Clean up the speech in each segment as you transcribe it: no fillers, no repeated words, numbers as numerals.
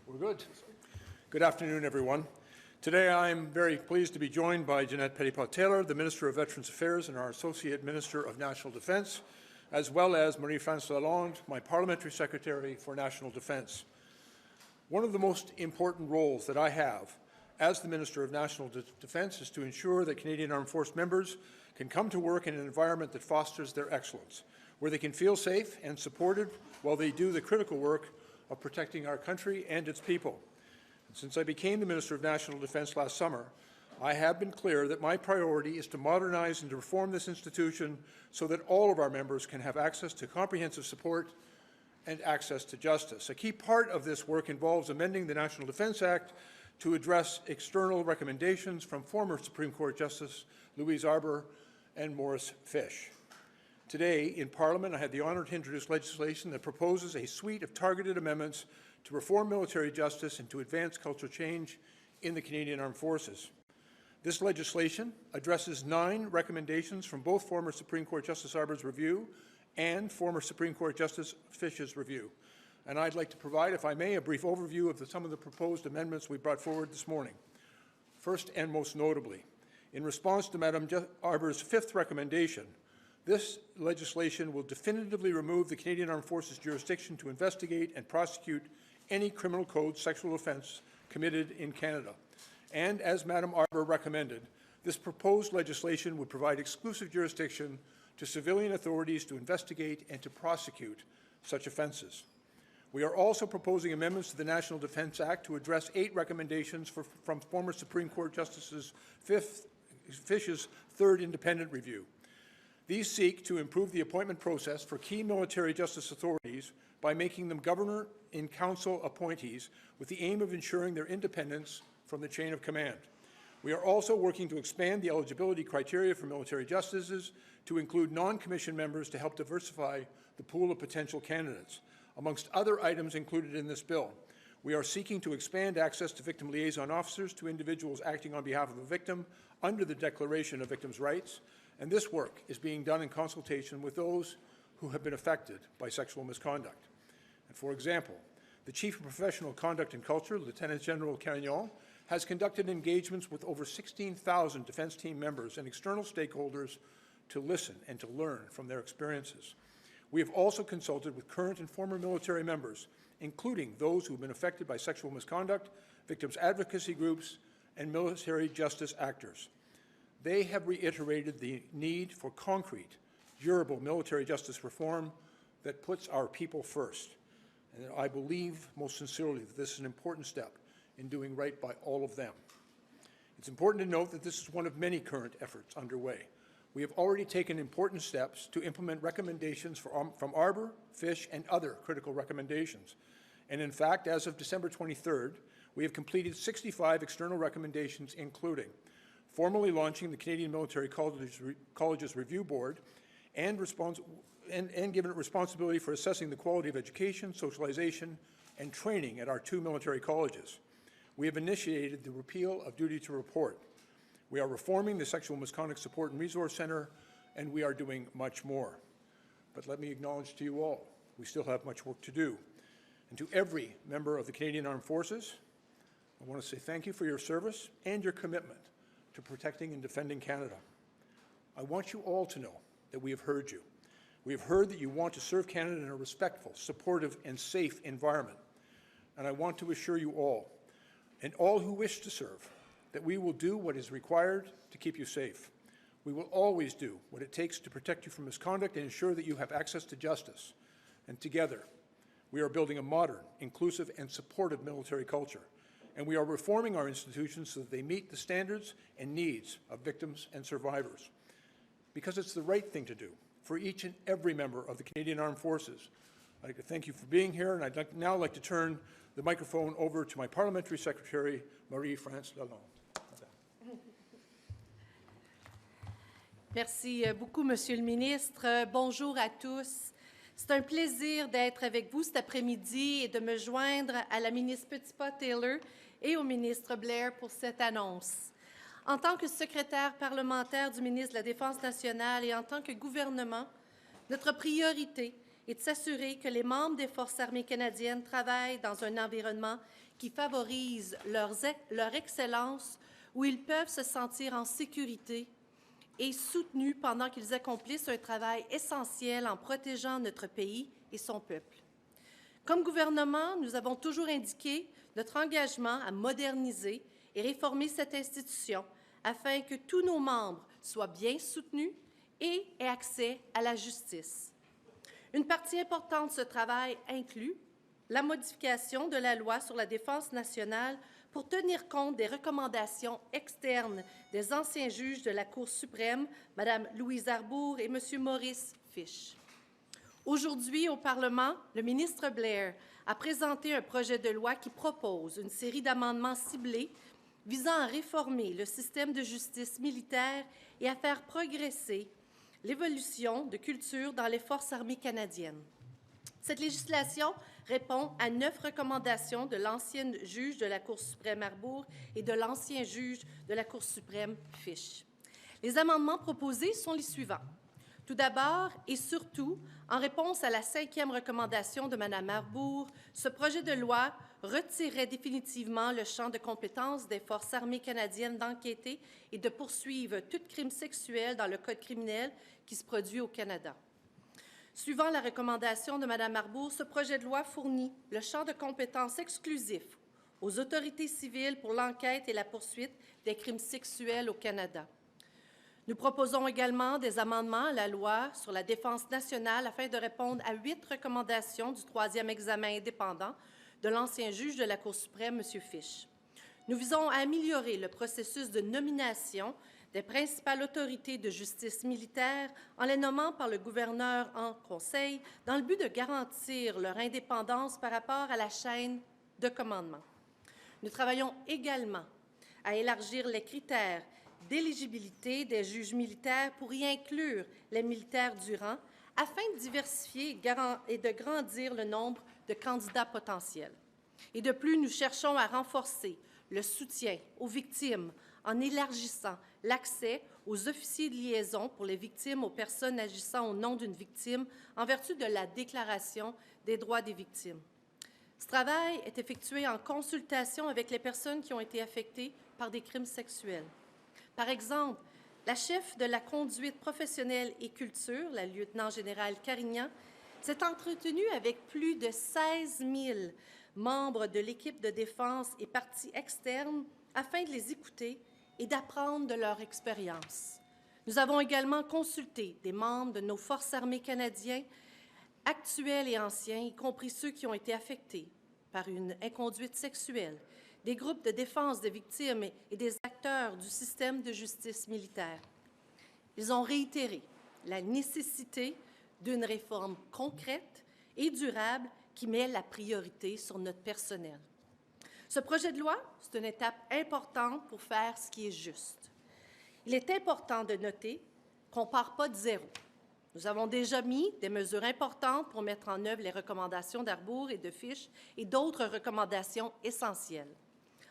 We're good. Good afternoon, everyone. Today, I'm very pleased to be joined by Ginette Petitpas-Taylor, the Minister of Veterans Affairs and our Associate Minister of National Defence, as well as Marie-France Lalonde, my Parliamentary Secretary for National Defence. One of the most important roles that I have as the Minister of National Defence is to ensure that Canadian Armed Force members can come to work in an environment that fosters their excellence, where they can feel safe and supported while they do the critical work of protecting our country and its people. And since I became the Minister of National Defence last summer, I have been clear that my priority is to modernize and to reform this institution so that all of our members can have access to comprehensive support and access to justice. A key part of this work involves amending the National Defence Act to address external recommendations from former Supreme Court Justice Louise Arbour and Maurice Fish. Today, in Parliament, I had the honour to introduce legislation that proposes a suite of targeted amendments to reform military justice and to advance cultural change in the Canadian Armed Forces. This legislation addresses 9 recommendations from both former Supreme Court Justice Arbour's review and former Supreme Court Justice Fish's review. And I'd like to provide, if I may, a brief overview of some of the proposed amendments we brought forward this morning. First and most notably, in response to Madam Arbour's 5th recommendation, this legislation will definitively remove the Canadian Armed Forces jurisdiction to investigate and prosecute any criminal code sexual offence committed in Canada. And as Madam Arbour recommended, this proposed legislation would provide exclusive jurisdiction to civilian authorities to investigate and to prosecute such offences. We are also proposing amendments to the National Defence Act to address 8 recommendations from former Supreme Court Justice Fish's 3rd independent review. These seek to improve the appointment process for key military justice authorities by making them governor-in-council appointees with the aim of ensuring their independence from the chain of command. We are also working to expand the eligibility criteria for military justices to include non-commissioned members to help diversify the pool of potential candidates. Amongst other items included in this bill, we are seeking to expand access to victim liaison officers to individuals acting on behalf of a victim under the Declaration of Victims' Rights, and this work is being done in consultation with those who have been affected by sexual misconduct. And for example, the Chief of Professional Conduct and Culture, Lieutenant General Carignan, has conducted engagements with over 16,000 defence team members and external stakeholders to listen and to learn from their experiences. We have also consulted with current and former military members, including those who have been affected by sexual misconduct, victims advocacy groups, and military justice actors. They have reiterated the need for concrete, durable military justice reform that puts our people first. And I believe most sincerely that this is an important step in doing right by all of them. It's important to note that this is one of many current efforts underway. We have already taken important steps to implement recommendations from Arbour, Fish, and other critical recommendations. And in fact, as of December 23rd, we have completed 65 external recommendations, including formally launching the Canadian Military Colleges Review Board and given it responsibility for assessing the quality of education, socialization, and training at our 2 military colleges. We have initiated the repeal of duty to report. We are reforming the Sexual Misconduct Support and Resource Centre, and we are doing much more. But let me acknowledge to you all, we still have much work to do. And to every member of the Canadian Armed Forces, I want to say thank you for your service and your commitment to protecting and defending Canada. I want you all to know that we have heard you. We have heard that you want to serve Canada in a respectful, supportive, and safe environment. And I want to assure you all, and all who wish to serve, that we will do what is required to keep you safe. We will always do what it takes to protect you from misconduct and ensure that you have access to justice. And together, we are building a modern, inclusive, and supportive military culture. And we are reforming our institutions so that they meet the standards and needs of victims and survivors. Because it's the right thing to do for each and every member of the Canadian Armed Forces. I'd like to thank you for being here, and I'd now like to turn the microphone over to my Parliamentary Secretary, Marie-France Lalonde. Merci beaucoup, Monsieur le Ministre. Bonjour à tous. C'est un plaisir d'être avec vous cet après-midi et de me joindre à la ministre Petitpas-Taylor et au ministre Blair pour cette annonce. En tant que secrétaire parlementaire du ministre de la Défense nationale et en tant que gouvernement, notre priorité et de s'assurer que les membres des Forces armées canadiennes travaillent dans un environnement qui favorise leur excellence, où ils peuvent se sentir en sécurité et soutenus pendant qu'ils accomplissent un travail essentiel en protégeant notre pays et son peuple. Comme gouvernement, nous avons toujours indiqué notre engagement à moderniser et réformer cette institution afin que tous nos membres soient bien soutenus et aient accès à la justice. Une partie importante de ce travail inclut la modification de la loi sur la défense nationale pour tenir compte des recommandations externes des anciens juges de la Cour suprême, Mme Louise Arbour et M. Maurice Fish. Aujourd'hui, au Parlement, le ministre Blair a présenté un projet de loi qui propose une série d'amendements ciblés visant à réformer le système de justice militaire et à faire progresser l'évolution de culture dans les Forces armées canadiennes. Cette législation répond à 9 recommandations de l'ancienne juge de la Cour suprême Arbour et de l'ancien juge de la Cour suprême Fish. Les amendements proposés sont les suivants. Tout d'abord et surtout, en réponse à la 5e recommandation de Mme Arbour, ce projet de loi retirait définitivement le champ de compétences des Forces armées canadiennes d'enquêter et de poursuivre tout crime sexuel dans le Code criminel qui se produit au Canada. Suivant la recommandation de Mme Arbour, ce projet de loi fournit le champ de compétences exclusif aux autorités civiles pour l'enquête et la poursuite des crimes sexuels au Canada. Nous proposons également des amendements à la loi sur la défense nationale afin de répondre à 8 recommandations du 3e examen indépendant de l'ancien juge de la Cour suprême, M. Fish. Nous visons à améliorer le processus de nomination des principales autorités de justice militaire en les nommant par le gouverneur en conseil dans le but de garantir leur indépendance par rapport à la chaîne de commandement. Nous travaillons également à élargir les critères d'éligibilité des juges militaires pour y inclure les militaires du rang afin de diversifier et de grandir le nombre de candidats potentiels. Et de plus, nous cherchons à renforcer le soutien aux victimes en élargissant l'accès aux officiers de liaison pour les victimes aux personnes agissant au nom d'une victime en vertu de la Déclaration des droits des victimes. Ce travail est effectué en consultation avec les personnes qui ont été affectées par des crimes sexuels. Par exemple, la chef de la conduite professionnelle et culture, la lieutenant-générale Carignan, s'est entretenue avec plus de 16 000 membres de l'équipe de défense et parties externes afin de les écouter et d'apprendre de leur expérience. Nous avons également consulté des membres de nos Forces armées canadiennes, actuels et anciens, y compris ceux qui ont été affectés par une inconduite sexuelle, des groupes de défense des victimes et des acteurs du système de justice militaire. Ils ont réitéré la nécessité d'une réforme concrète et durable qui met la priorité sur notre personnel. Ce projet de loi, c'est une étape importante pour faire ce qui est juste. Il est important de noter qu'on ne part pas de zéro. Nous avons déjà mis des mesures importantes pour mettre en œuvre les recommandations d'Arbour et de Fish et d'autres recommandations essentielles.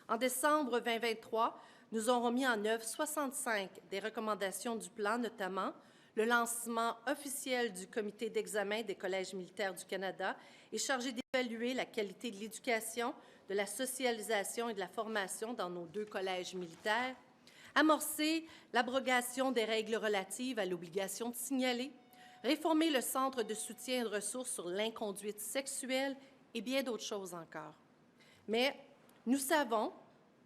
En décembre 2023, nous aurons mis en œuvre 65 des recommandations du plan, notamment le lancement officiel du comité d'examen des collèges militaires du Canada est chargé d'évaluer la qualité de l'éducation, de la socialisation et de la formation dans nos 2 collèges militaires, amorcer l'abrogation des règles relatives à l'obligation de signaler, réformer le centre de soutien et de ressources sur l'inconduite sexuelle et bien d'autres choses encore. Mais nous savons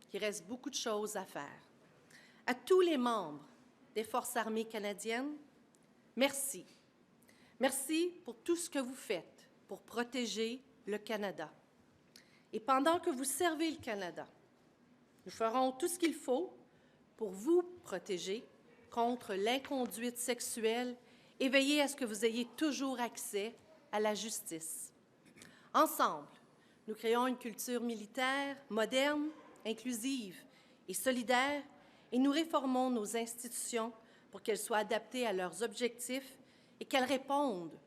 qu'il reste beaucoup de choses à faire. À tous les membres des Forces armées canadiennes, merci. Merci pour tout ce que vous faites pour protéger le Canada. Et pendant que vous servez le Canada, nous ferons tout ce qu'il faut pour vous protéger contre l'inconduite sexuelle et veiller à ce que vous ayez toujours accès à la justice. Ensemble, nous créons une culture militaire moderne, inclusive et solidaire, et nous réformons nos institutions pour qu'elles soient adaptées à leurs objectifs et qu'elles répondent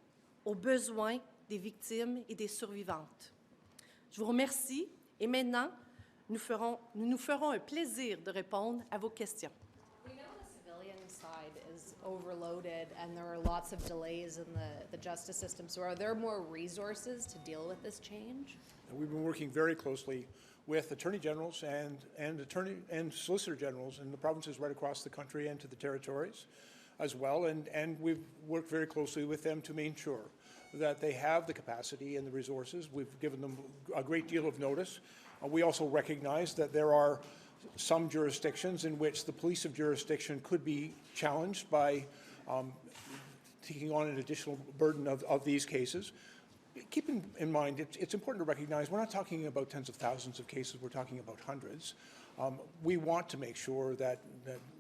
aux besoins des victimes et des survivantes. Je vous remercie et maintenant, nous nous ferons un plaisir de répondre à vos questions. We know the civilian side is overloaded and there are lots of delays in the justice system. So are there more resources to deal with this change? And we've been working very closely with attorney generals and solicitor generals in the provinces right across the country and to the territories as well. And we've worked very closely with them to make sure that they have the capacity and the resources. We've given them a great deal of notice. We also recognize that there are some jurisdictions in which the police of jurisdiction could be challenged by taking on an additional burden of these cases. Keep in mind, it's important to recognize we're not talking about tens of thousands of cases, we're talking about hundreds. We want to make sure that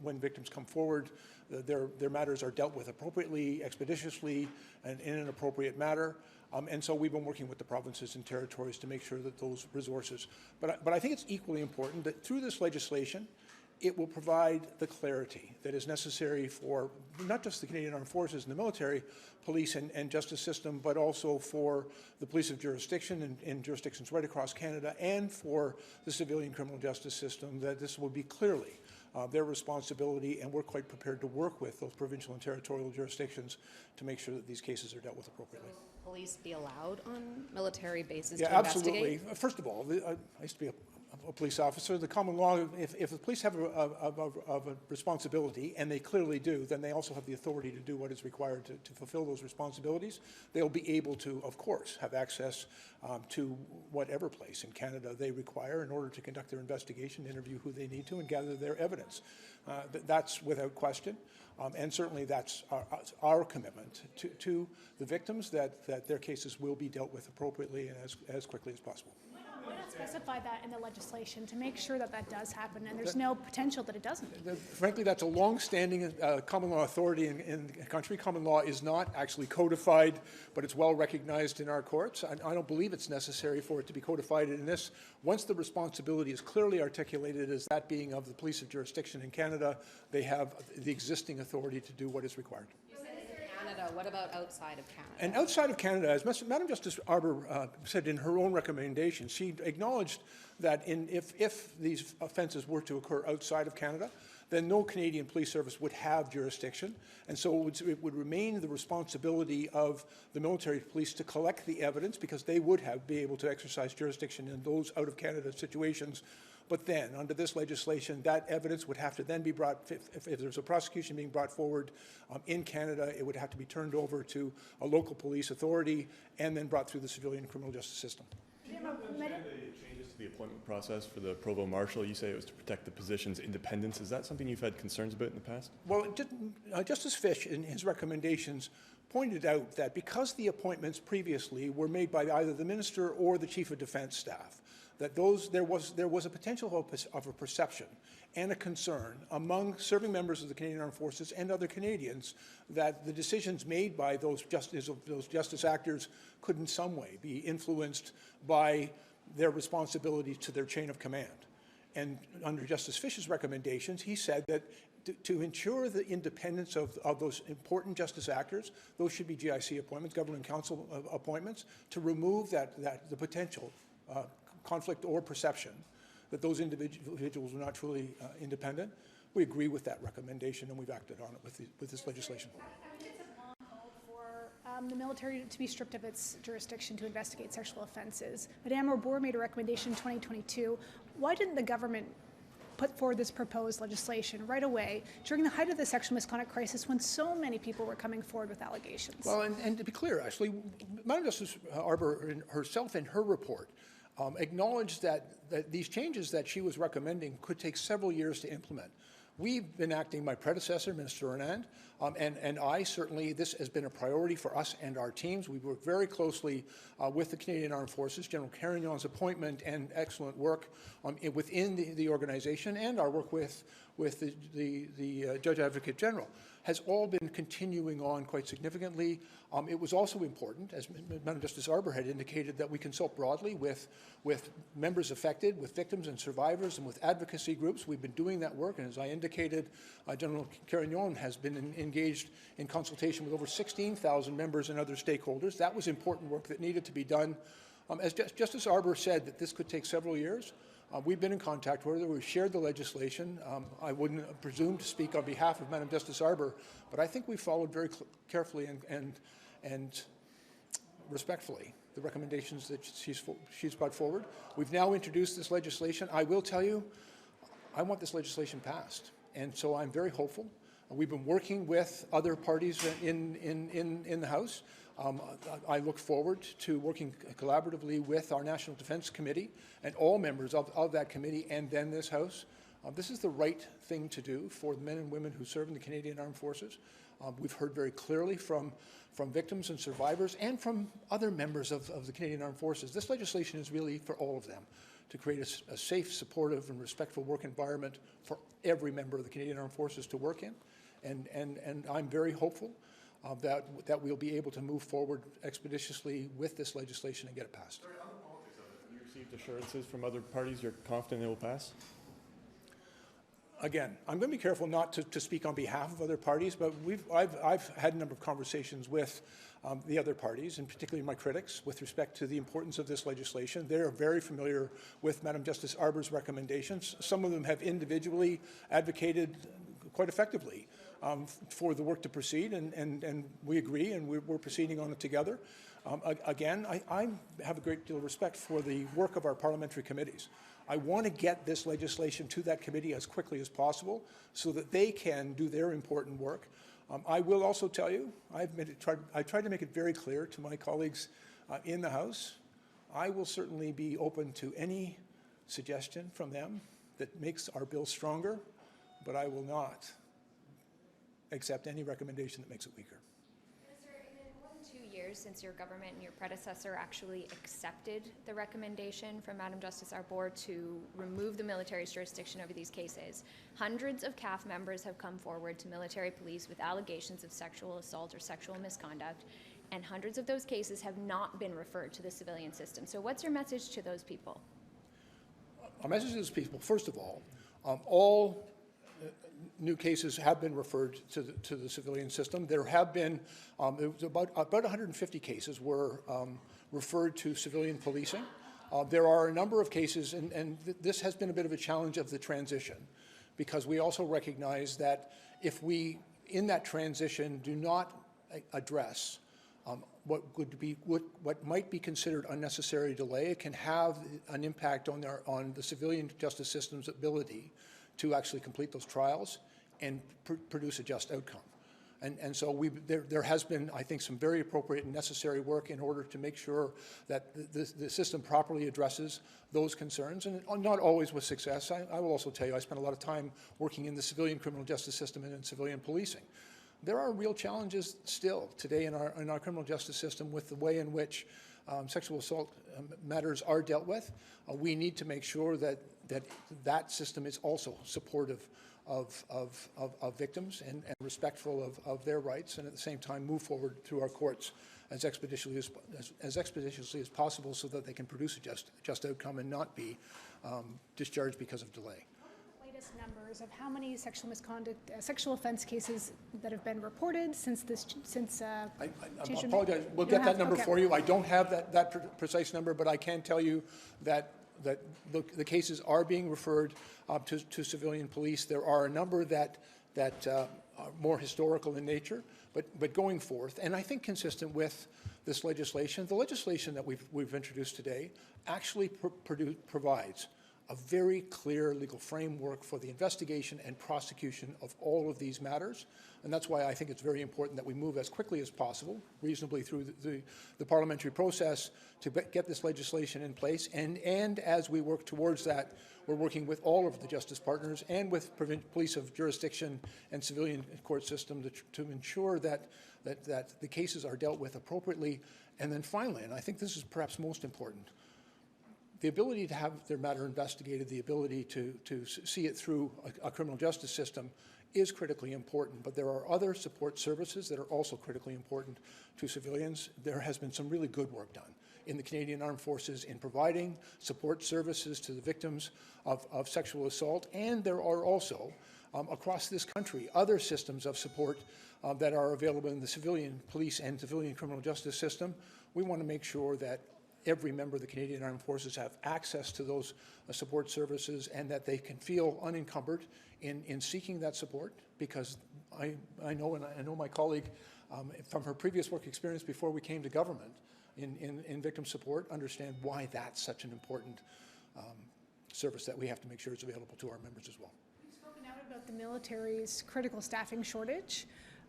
when victims come forward, their matters are dealt with appropriately, expeditiously, and in an appropriate manner. And so we've been working with the provinces and territories to make sure that those resources. But I think it's equally important that through this legislation, it will provide the clarity that is necessary for not just the Canadian Armed Forces and the military, police and justice system, but also for the police of jurisdiction in jurisdictions right across Canada and for the civilian criminal justice system, that this will be clearly their responsibility, and we're quite prepared to work with those provincial and territorial jurisdictions to make sure that these cases are dealt with appropriately. Will police be allowed on military bases Yeah, to investigate? absolutely. First of all, I used to be a police officer. The common law, if the police have a responsibility, and they clearly do, then they also have the authority to do what is required to fulfill those responsibilities. They'll be able to, of course, have access to whatever place in Canada they require in order to conduct their investigation, interview who they need to, and gather their evidence. That's without question. And certainly that's our commitment to the victims, that their cases will be dealt with appropriately and as quickly as possible. Why not specify that in the legislation to make sure that that does happen and there's no potential that it doesn't? Frankly, that's a long-standing common law authority in the country. Common law is not actually codified, but it's well recognized in our courts. I don't believe it's necessary for it to be codified in this. Once the responsibility is clearly articulated as that being of the police of jurisdiction in Canada, they have the existing authority to do what is required. Canada. What about outside of Canada? And outside of Canada, as Madam Justice Arbour said in her own recommendation, she acknowledged that if these offences were to occur outside of Canada, then no Canadian police service would have jurisdiction, and so it would remain the responsibility of the military police to collect the evidence, because they would be able to exercise jurisdiction in those out-of-Canada situations. But then, under this legislation, that evidence would have to then be brought, if there's a prosecution being brought forward in Canada, it would have to be turned over to a local police authority and then brought through the civilian criminal justice system. Changes to the appointment process for the Provost Marshal, you say it was to protect the position's independence. Is that something you've had concerns about in the past? Well, Justice Fish, in his recommendations, pointed out that because the appointments previously were made by either the Minister or the Chief of Defence Staff, that there was a potential of a perception and a concern among serving members of the Canadian Armed Forces and other Canadians that the decisions made by those justice actors could in some way be influenced by their responsibility to their chain of command. And under Justice Fish's recommendations, he said that to ensure the independence of those important justice actors, those should be GIC appointments, Government Council appointments, to remove the potential conflict or perception that those individuals were not truly independent. We agree with that recommendation, and we've acted on it with this legislation. It's a long call for the military to be stripped of its jurisdiction to investigate sexual offences. Madame Arbour made a recommendation in 2022. Why didn't the government put forward this proposed legislation right away during the height of the sexual misconduct crisis when so many people were coming forward with allegations? Well, and to be clear, actually, Madam Justice Arbour herself in her report acknowledged that these changes that she was recommending could take several years to implement. We've been acting, my predecessor, Minister Lalonde, and I, certainly, this has been a priority for us and our teams. We've worked very closely with the Canadian Armed Forces, General Carignon's appointment and excellent work within the organization, and our work with the Judge Advocate General has all been continuing on quite significantly. It was also important, as Madam Justice Arbour had indicated, that we consult broadly with members affected, with victims and survivors, and with advocacy groups. We've been doing that work, and as I indicated, General Carignon has been engaged in consultation with over 16,000 members and other stakeholders. That was important work that needed to be done. As Justice Arbour said, that this could take several years. We've been in contact with her. We've shared the legislation. I wouldn't presume to speak on behalf of Madam Justice Arbour, but I think we followed very carefully and respectfully the recommendations that she's brought forward. We've now introduced this legislation. I will tell you, I want this legislation passed, and so I'm very hopeful. We've been working with other parties in the House. I look forward to working collaboratively with our National Defence Committee and all members of that committee and then this House. This is the right thing to do for the men and women who serve in the Canadian Armed Forces. We've heard very clearly from victims and survivors and from other members of the Canadian Armed Forces. This legislation is really for all of them, to create a safe, supportive, and respectful work environment for every member of the Canadian Armed Forces to work in. And I'm very hopeful that we'll be able to move forward expeditiously with this legislation and get it passed. Sorry, on the politics of it, have you received assurances from other parties you're confident it will pass? Again, I'm going to be careful not to speak on behalf of other parties, but I've had a number of conversations with the other parties, and particularly my critics, with respect to the importance of this legislation. They are very familiar with Madam Justice Arbour's recommendations. Some of them have individually advocated quite effectively for the work to proceed, and we agree, and we're proceeding on it together. Again, I have a great deal of respect for the work of our parliamentary committees. I want to get this legislation to that committee as quickly as possible so that they can do their important work. I will also tell you, I tried to make it very clear to my colleagues in the House, I will certainly be open to any suggestion from them that makes our bill stronger, but I will not accept any recommendation that makes it weaker. Minister, in more than 2 years since your government and your predecessor actually accepted the recommendation from Madam Justice Arbour to remove the military's jurisdiction over these cases, hundreds of CAF members have come forward to military police with allegations of sexual assault or sexual misconduct, and hundreds of those cases have not been referred to the civilian system. So what's your message to those people? Our message to those people, first of all new cases have been referred to the civilian system. There have been about 150 cases were referred to civilian policing. There are a number of cases, and this has been a bit of a challenge of the transition, because we also recognize that if we, in that transition, do not address what might be considered unnecessary delay, it can have an impact on the civilian justice system's ability to actually complete those trials and produce a just outcome. And so there has been, I think, some very appropriate and necessary work in order to make sure that the system properly addresses those concerns, and not always with success. I will also tell you, I spent a lot of time working in the civilian criminal justice system and in civilian policing. There are real challenges still today in our criminal justice system with the way in which sexual assault matters are dealt with. We need to make sure that system is also supportive of victims and respectful of their rights, and at the same time move forward through our courts as expeditiously as possible so that they can produce a just outcome and not be discharged because of delay. Latest numbers of how many sexual misconduct, sexual offense cases that have been reported since I apologize. We'll get that number for you. I don't have that precise number, but I can tell you that the cases are being referred to civilian police. There are a number that are more historical in nature, but going forth, and I think consistent with this legislation, the legislation that we've introduced today actually provides a very clear legal framework for the investigation and prosecution of all of these matters. And that's why I think it's very important that we move as quickly as possible, reasonably through the parliamentary process, to get this legislation in place. And as we work towards that, we're working with all of the justice partners and with police of jurisdiction and civilian court system to ensure that the cases are dealt with appropriately. And then finally, and I think this is perhaps most important, the ability to have their matter investigated, the ability to see it through a criminal justice system is critically important, but there are other support services that are also critically important to civilians. There has been some really good work done in the Canadian Armed Forces in providing support services to the victims of sexual assault, and there are also, across this country, other systems of support that are available in the civilian police and civilian criminal justice system. We want to make sure that every member of the Canadian Armed Forces have access to those support services, and that they can feel unencumbered in seeking that support, because I know my colleague from her previous work experience before we came to government in victim support understand why that's such an important service that we have to make sure is available to our members as well. You've spoken out about the military's critical staffing shortage.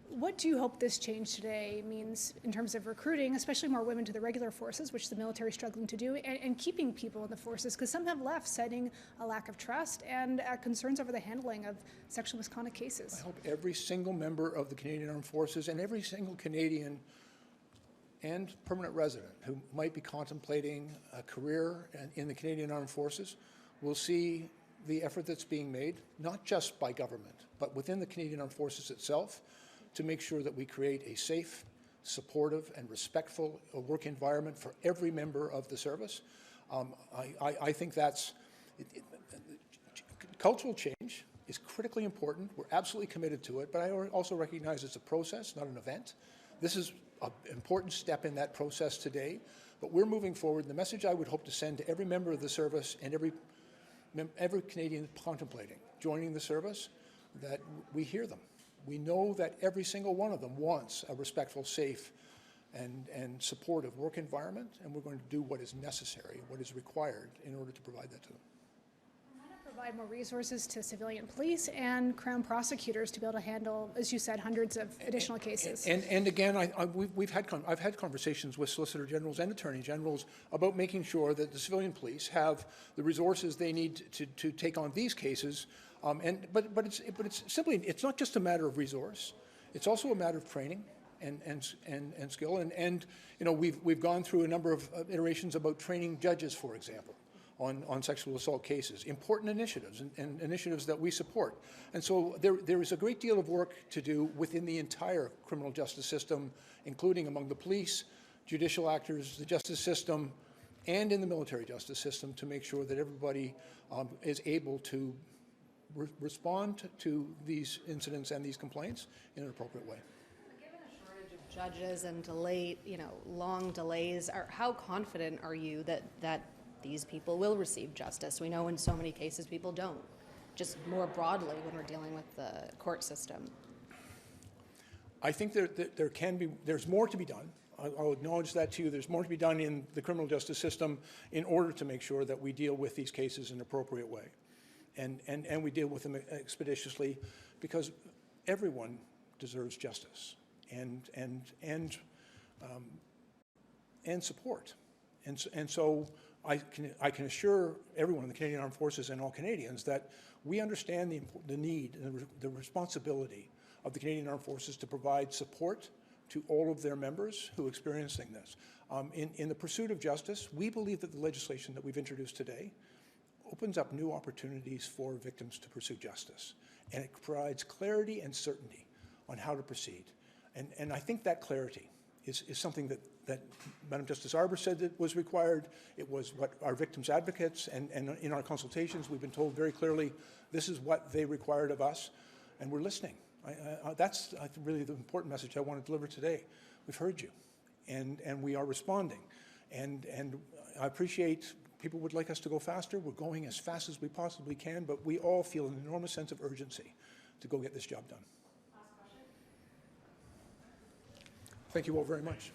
What do you hope this change today means in terms of recruiting, especially more women to the regular forces, which the military is struggling to do, and keeping people in the forces? Because some have left, citing a lack of trust and concerns over the handling of sexual misconduct cases. I hope every single member of the Canadian Armed Forces and every single Canadian and permanent resident who might be contemplating a career in the Canadian Armed Forces will see the effort that's being made, not just by government, but within the Canadian Armed Forces itself, to make sure that we create a safe, supportive, and respectful work environment for every member of the service. I think that's cultural change is critically important. We're absolutely committed to it, but I also recognize it's a process, not an event. This is an important step in that process today, but we're moving forward. The message I would hope to send to every member of the service and every Canadian contemplating joining the service, that we hear them. We know that every single one of them wants a respectful, safe, and supportive work environment, and we're going to do what is necessary, what is required in order to provide that to them. Why not provide more resources to civilian police and Crown prosecutors to be able to handle, as you said, hundreds of additional cases? And again, I've had conversations with Solicitor Generals and Attorney Generals about making sure that the civilian police have the resources they need to take on these cases. But it's simply, it's not just a matter of resource. It's also a matter of training and skill. And you know, we've gone through a number of iterations about training judges, for example, on sexual assault cases. Important initiatives and initiatives that we support. And so there is a great deal of work to do within the entire criminal justice system, including among the police, judicial actors, the justice system, and in the military justice system, to make sure that everybody is able to respond to these incidents and these complaints in an appropriate way. Given a shortage of judges and long delays, how confident are you that these people will receive justice? We know in so many cases people don't. Just more broadly when we're dealing with the court system. I think there's more to be done. I'll acknowledge that to you. There's more to be done in the criminal justice system in order to make sure that we deal with these cases in an appropriate way. And we deal with them expeditiously, because everyone deserves justice and support. And so I can assure everyone in the Canadian Armed Forces and all Canadians that we understand the need and the responsibility of the Canadian Armed Forces to provide support to all of their members who are experiencing this. In the pursuit of justice, we believe that the legislation that we've introduced today opens up new opportunities for victims to pursue justice, and it provides clarity and certainty on how to proceed. And I think that clarity is something that Madam Justice Arbour said that was required. It was what our victims advocates and in our consultations we've been told very clearly this is what they required of us, and we're listening. That's really the important message I want to deliver today. We've heard you, and we are responding, and I appreciate people would like us to go faster. We're going as fast as we possibly can, but we all feel an enormous sense of urgency to go get this job done. Thank you all very much.